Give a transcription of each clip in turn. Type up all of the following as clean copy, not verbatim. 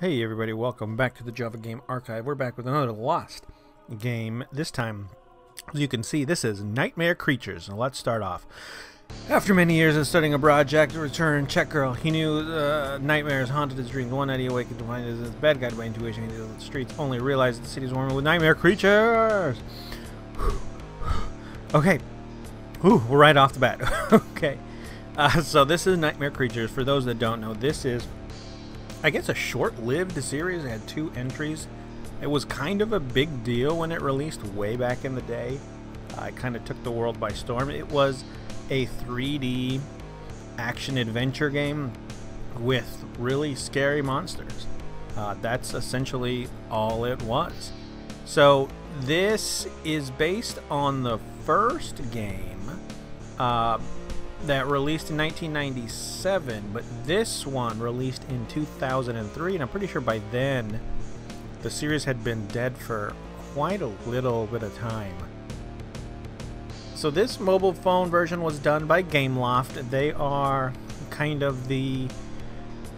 Hey everybody, welcome back to the Java Game Archive. We're back with another Lost game. This time, as you can see, this is Nightmare Creatures. Now let's start off. After many years of studying abroad, Jack returned Czech girl. He knew nightmares haunted his dreams. One night he awakened to find his bed, guided by intuition. He the streets, only realized the city was warming with nightmare creatures. Okay. Ooh, we're right off the bat. Okay. So this is Nightmare Creatures. For those that don't know, this is, I guess, a short-lived series. It had 2 entries. It was kind of a big deal when it released way back in the day. It kind of took the world by storm. It was a 3D action-adventure game with really scary monsters. That's essentially all it was. So this is based on the first game that released in 1997, but this one released in 2003, and I'm pretty sure by then the series had been dead for quite a little bit of time. So this mobile phone version was done by Gameloft. They are kind of the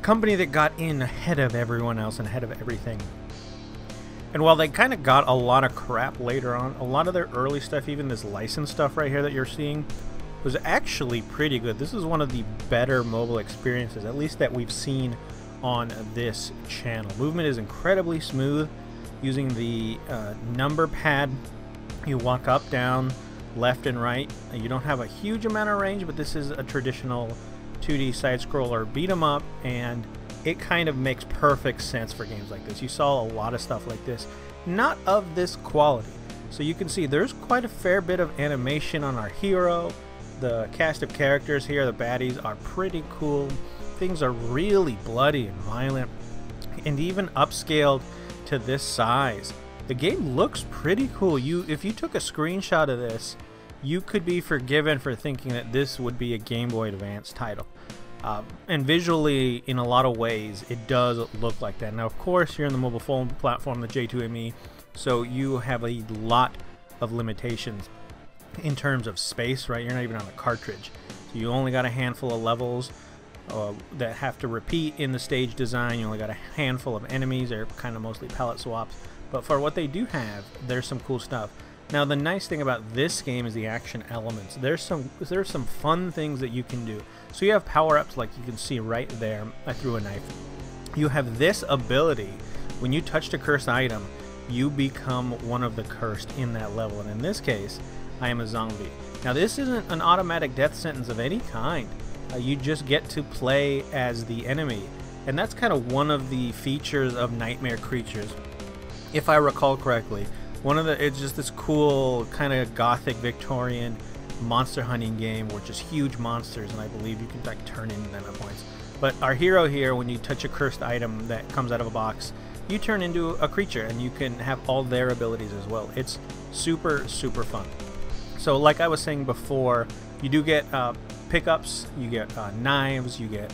company that got in ahead of everyone else and ahead of everything. And while they kind of got a lot of crap later on, a lot of their early stuff, even this licensed stuff right here that you're seeing, was actually pretty good. This is one of the better mobile experiences, at least that we've seen on this channel. Movement is incredibly smooth using the number pad. You walk up, down, left, and right. You don't have a huge amount of range, but this is a traditional 2D side-scroller beat 'em up, and it kind of makes perfect sense for games like this. You saw a lot of stuff like this, not of this quality. So you can see there's quite a fair bit of animation on our hero. The cast of characters here, the baddies, are pretty cool. Things are really bloody and violent, and even upscaled to this size. The game looks pretty cool. If you took a screenshot of this, you could be forgiven for thinking that this would be a Game Boy Advance title. And visually, in a lot of ways, it does look like that. Now, of course, you're in the mobile phone platform, the J2ME, so you have a lot of limitations in terms of space, right? You're not even on a cartridge, so you only got a handful of levels that have to repeat in the stage design. You only got a handful of enemies. They're kind of mostly palette swaps, but for what they do have, there's some cool stuff. Now, the nice thing about this game is the action elements. There's some fun things that you can do. So you have power-ups, like you can see right there. I threw a knife. You have this ability. When you touch a cursed item, you become one of the cursed in that level, and in this case, I am a zombie. Now, this isn't an automatic death sentence of any kind. You just get to play as the enemy, and that's kind of one of the features of Nightmare Creatures. If I recall correctly, it's just this cool kind of gothic Victorian monster hunting game where just huge monsters, and I believe you can like turn into them at points. But our hero here, when you touch a cursed item that comes out of a box, you turn into a creature, and you can have all their abilities as well. It's super, super fun. So like I was saying before, you do get pickups, you get knives, you get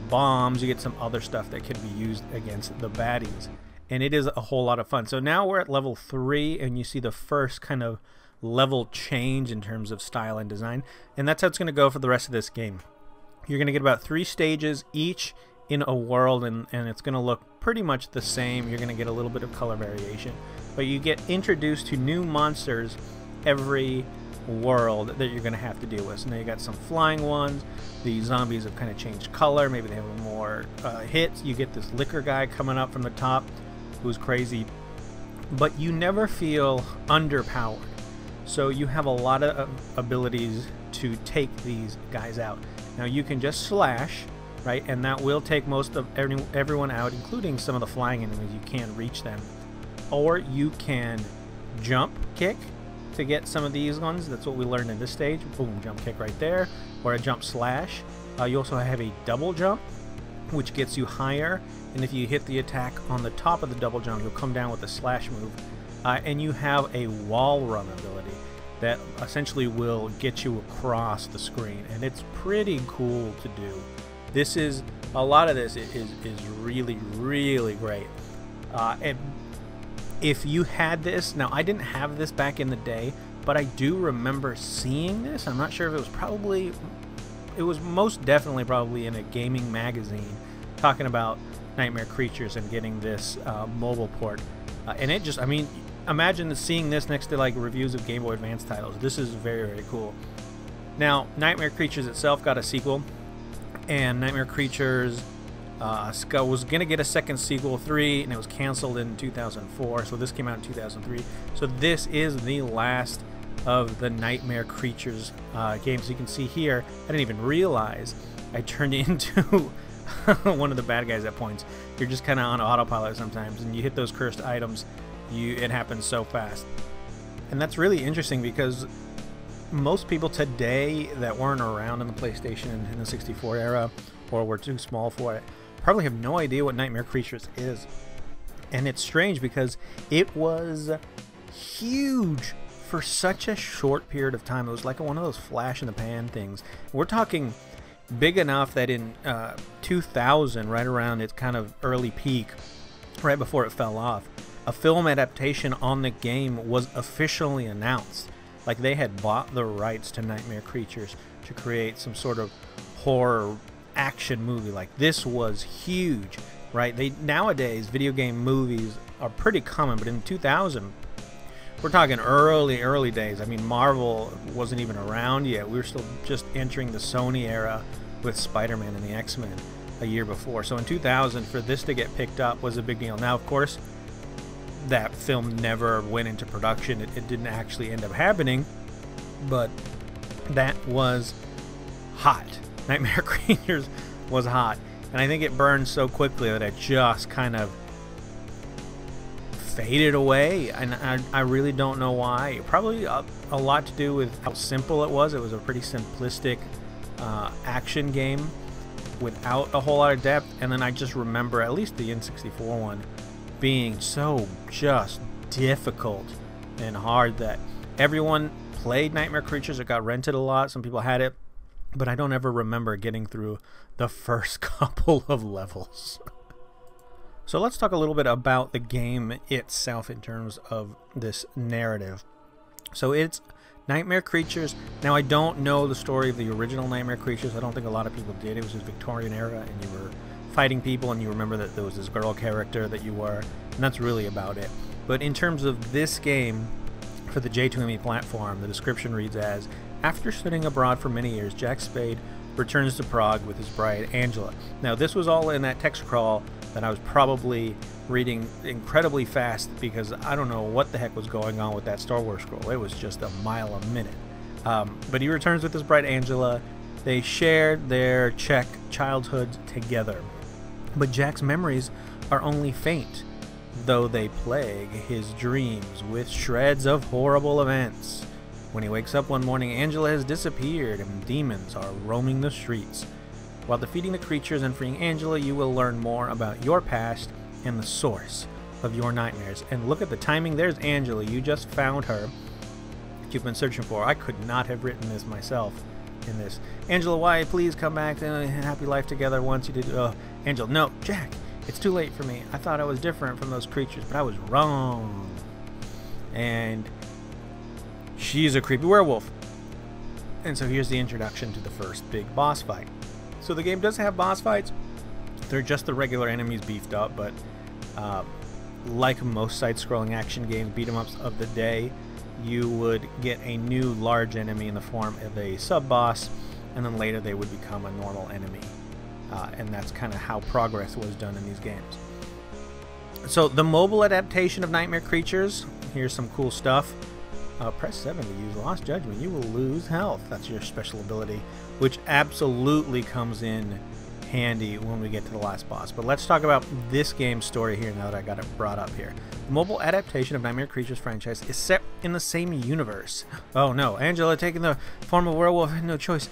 bombs, you get some other stuff that can be used against the baddies. And it is a whole lot of fun. So now we're at level 3, and you see the first kind of level change in terms of style and design. And that's how it's going to go for the rest of this game. You're going to get about 3 stages each in a world, and it's going to look pretty much the same. You're going to get a little bit of color variation. But you get introduced to new monsters every world that you're going to have to deal with. So now you got some flying ones. The zombies have kind of changed color. Maybe they have more hits. You get this liquor guy coming up from the top who's crazy, but you never feel underpowered. So you have a lot of abilities to take these guys out. Now you can just slash, right, and that will take most of everyone out, including some of the flying enemies. You can't reach them. Or you can jump kick to get some of these ones. That's what we learned in this stage. Boom, jump kick right there, or a jump slash. You also have a double jump, which gets you higher, and if you hit the attack on the top of the double jump, you'll come down with a slash move. And you have a wall run ability that essentially will get you across the screen, and it's pretty cool to do. This is, a lot of this is really, really great. And if you had this, now I didn't have this back in the day, but I do remember seeing this. I'm not sure if it was most definitely probably in a gaming magazine talking about Nightmare Creatures and getting this mobile port. And it just, I mean, imagine seeing this next to like reviews of Game Boy Advance titles. This is very, very cool. Now, Nightmare Creatures itself got a sequel, and Nightmare Creatures was going to get a second sequel, 3, and it was canceled in 2004, so this came out in 2003. So this is the last of the Nightmare Creatures games. You can see here, I didn't even realize I turned into one of the bad guys at points. You're just kind of on autopilot sometimes, and you hit those cursed items, it happens so fast. And that's really interesting because most people today that weren't around in the PlayStation and the 64 era, or were too small for it, probably have no idea what Nightmare Creatures is. And it's strange because it was huge for such a short period of time. It was like one of those flash in the pan things. We're talking big enough that in 2000, right around its kind of early peak, right before it fell off, a film adaptation on the game was officially announced. Like they had bought the rights to Nightmare Creatures to create some sort of horror action movie. Like this was huge, right? Nowadays video game movies are pretty common, but in 2000, we're talking early days. I mean, Marvel wasn't even around yet. We were still just entering the Sony era with Spider-Man and the X-Men a year before. So in 2000, for this to get picked up was a big deal. Now, of course, that film never went into production. It didn't actually end up happening, but that was hot. Nightmare Creatures was hot, and I think it burned so quickly that it just kind of faded away, and I really don't know why. Probably a lot to do with how simple it was. It was a pretty simplistic action game without a whole lot of depth, and then I just remember at least the N64 one being so just difficult and hard that everyone played Nightmare Creatures. It got rented a lot. Some people had it, but I don't ever remember getting through the first couple of levels. So let's talk a little bit about the game itself in terms of this narrative. So it's Nightmare Creatures. Now, I don't know the story of the original Nightmare Creatures. I don't think a lot of people did. It was just Victorian era, and you were fighting people, and you remember that there was this girl character that you were, and that's really about it. But in terms of this game, for the J2ME platform, the description reads as, after studying abroad for many years, Jack Spade returns to Prague with his bride, Angela. Now, this was all in that text crawl that I was probably reading incredibly fast because I don't know what the heck was going on with that Star Wars scroll. It was just a mile a minute. But he returns with his bride, Angela. They shared their Czech childhood together. But Jack's memories are only faint, though they plague his dreams with shreds of horrible events. When he wakes up one morning, Angela has disappeared and demons are roaming the streets. While defeating the creatures and freeing Angela, you will learn more about your past and the source of your nightmares. And look at the timing. There's Angela. You just found her that you've been searching for. I could not have written this myself in this. Angela, why? Please come back to a happy life together once you did. Angela, no, Jack, it's too late for me. I thought I was different from those creatures, but I was wrong. And she's a creepy werewolf. And so here's the introduction to the first big boss fight. So the game does have boss fights. They're just the regular enemies beefed up, but like most side-scrolling action games, beat-em-ups of the day, you would get a new large enemy in the form of a sub-boss, and then later they would become a normal enemy. And that's kind of how progress was done in these games. So the mobile adaptation of Nightmare Creatures, here's some cool stuff. Press 7 to use Lost Judgment. You will lose health. That's your special ability, which absolutely comes in handy when we get to the last boss. But let's talk about this game's story here now that I got it brought up here. The mobile adaptation of Nightmare Creatures franchise is set in the same universe. Oh no, Angela taking the form of a werewolf had no choice.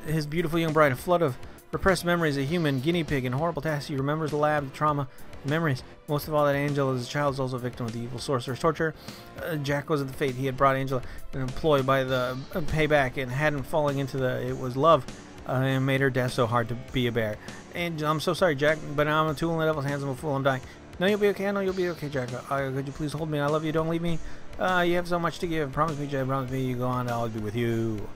His beautiful young bride, a flood of repressed memories, a human, guinea pig, and horrible tasks. He remembers the lab, the trauma, the memories. Most of all, that Angela as a child is also a victim of the evil sorcerer's torture. Jack was at the fate he had brought Angela an employee by the payback and hadn't falling into it was love and made her death so hard to be a bear. And I'm so sorry, Jack, but now I'm a tool in the devil's hands. I'm a fool. I'm dying. No, you'll be okay. I know you'll be okay, Jack. Could you please hold me? I love you. Don't leave me. You have so much to give. Promise me, Jack. Promise me you go on. I'll be with you.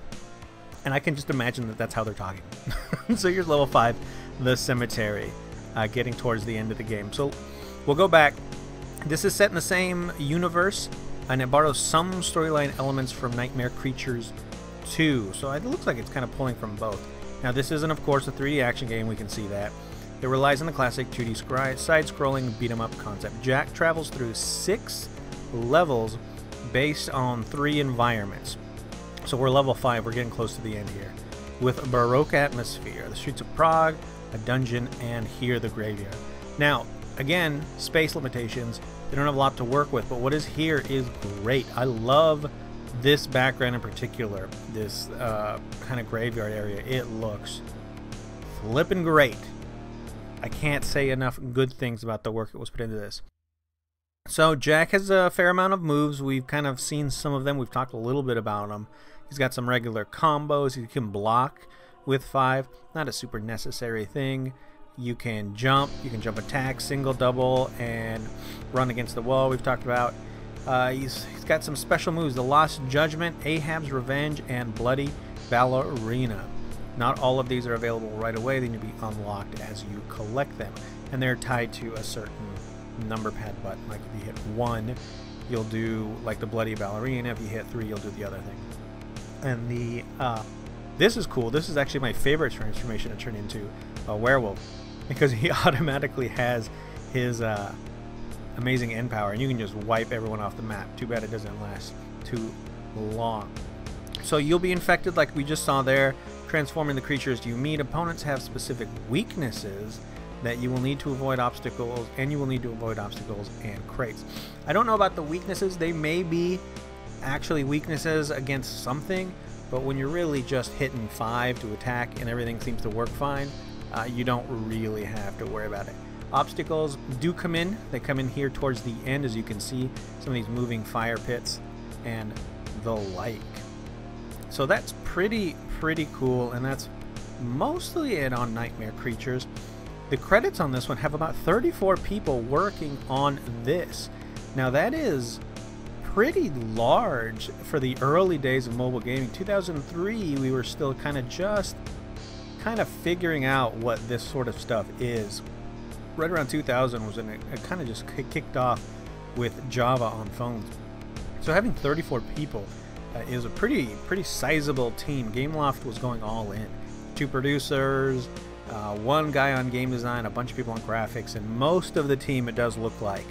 And I can just imagine that that's how they're talking. So here's level 5, the cemetery. getting towards the end of the game. So we'll go back. This is set in the same universe, and it borrows some storyline elements from Nightmare Creatures 2. So it looks like it's kind of pulling from both. Now this isn't, of course, a 3D action game, we can see that. It relies on the classic 2D side-scrolling beat-em-up concept. Jack travels through 6 levels based on 3 environments. So we're level 5, we're getting close to the end here. With a Baroque atmosphere, the streets of Prague, a dungeon, and here the graveyard. Now, again, space limitations, they don't have a lot to work with, but what is here is great. I love this background in particular, this kind of graveyard area. It looks flippin' great. I can't say enough good things about the work that was put into this. So Jack has a fair amount of moves. We've kind of seen some of them. We've talked a little bit about them. He's got some regular combos. He can block with 5. Not a super necessary thing. You can jump attack, single, double, and run against the wall we've talked about. He's got some special moves. The Lost Judgment, Ahab's Revenge, and Bloody Ballerina. Not all of these are available right away. They need to be unlocked as you collect them. And they're tied to a certain number pad button. Like if you hit 1, you'll do like the Bloody Ballerina. If you hit 3, you'll do the other thing. And the this is cool. This is actually my favorite transformation to turn into a werewolf, because he automatically has his amazing end power, and you can just wipe everyone off the map. Too bad it doesn't last too long. So you'll be infected like we just saw there. Transforming the creatures you meet. Opponents have specific weaknesses that you will need to avoid obstacles, and you will need to avoid obstacles and crates. I don't know about the weaknesses. They may be actually weaknesses against something, but when you're really just hitting 5 to attack and everything seems to work fine, you don't really have to worry about it. Obstacles do come in. They come in here towards the end, as you can see, some of these moving fire pits and the like. So that's pretty cool, and that's mostly it on Nightmare Creatures. The credits on this one have about 34 people working on this. Now that is pretty large for the early days of mobile gaming. 2003, we were still kind of figuring out what this sort of stuff is. Right around 2000 was when it kind of just kicked off with Java on phones. So having 34 people is a pretty sizable team. Gameloft was going all in. 2 producers, 1 guy on game design, a bunch of people on graphics, and most of the team, it does look like,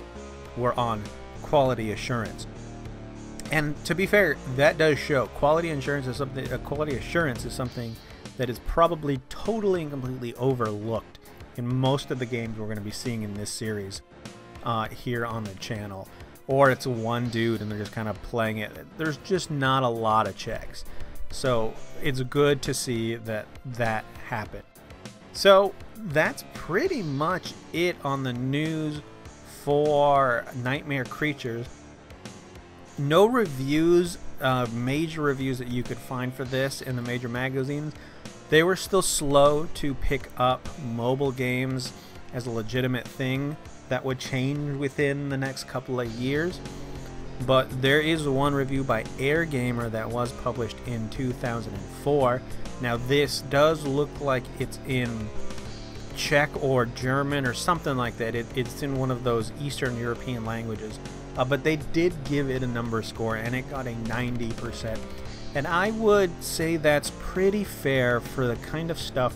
were on quality assurance. And to be fair, that does show. Quality assurance is something that is probably totally and completely overlooked in most of the games we're going to be seeing in this series here on the channel. Or it's one dude and they're just kind of playing it. There's just not a lot of checks. So it's good to see that happen. So that's pretty much it on the news for Nightmare Creatures. No reviews, major reviews that you could find for this in the major magazines. They were still slow to pick up mobile games as a legitimate thing that would change within the next couple of years. But there is one review by Air Gamer that was published in 2004. Now this does look like it's in Czech or German or something like that. It's in one of those Eastern European languages. But they did give it a number score, and it got a 90%. And I would say that's pretty fair for the kind of stuff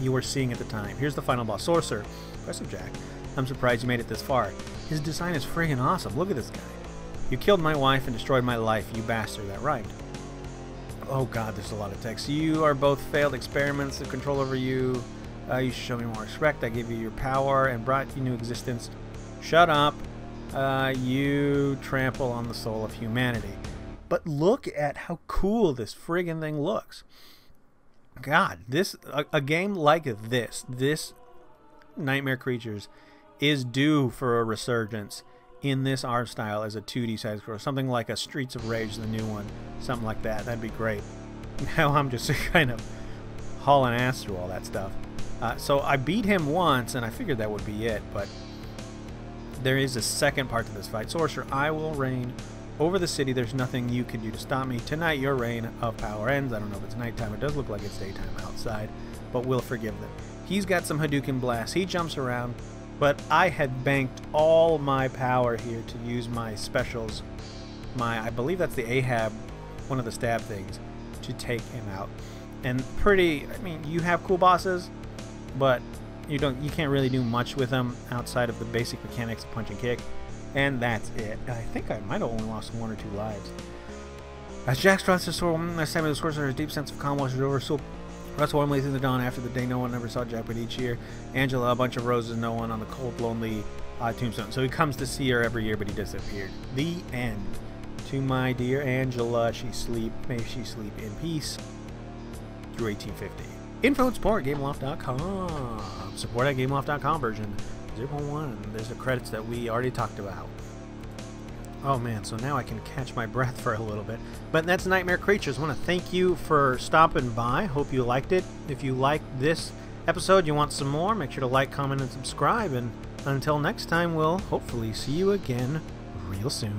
you were seeing at the time. Here's the final boss, Sorcerer. Impressive, Jack. I'm surprised you made it this far. His design is friggin' awesome. Look at this guy. You killed my wife and destroyed my life, you bastard. That rhymed. Oh god, there's a lot of text. You are both failed experiments of control over you. You should show me more respect. I gave you your power and brought you new existence. Shut up. You trample on the soul of humanity. But look at how cool this friggin' thing looks. God, a game like this Nightmare Creatures is due for a resurgence in this art style as a 2D side scroller. Something like a Streets of Rage, the new one. Something like that. That'd be great. Now I'm just kind of hauling ass through all that stuff. So I beat him once, and I figured that would be it, but there is a second part to this fight. Sorcerer, I will reign over the city. There's nothing you can do to stop me. Tonight your reign of power ends. I don't know if it's nighttime. It does look like it's daytime outside, but we'll forgive them. He's got some Hadouken blasts. He jumps around, but I had banked all my power here to use my specials. I believe that's the Ahab, one of the stab things, to take him out. And I mean, you have cool bosses, but you can't really do much with them outside of the basic mechanics of punch and kick. And that's it. I think I might have only lost 1 or 2 lives. As Jack struts his sword, last time the sorcerer's deep sense of calm washes over, so rests warmly through the dawn after the day no one ever saw Jack, but each year, Angela, a bunch of roses, no one on the cold, lonely tombstone. So he comes to see her every year, but he disappeared. The end. To my dear Angela, may she sleep in peace through 1850. Info and support, GameLoft.com. Support at GameLoft.com version 0.1. There's the credits that we already talked about. Oh man, so now I can catch my breath for a little bit. But that's Nightmare Creatures. I want to thank you for stopping by. Hope you liked it. If you liked this episode, you want some more, make sure to like, comment, and subscribe. And until next time, we'll hopefully see you again real soon.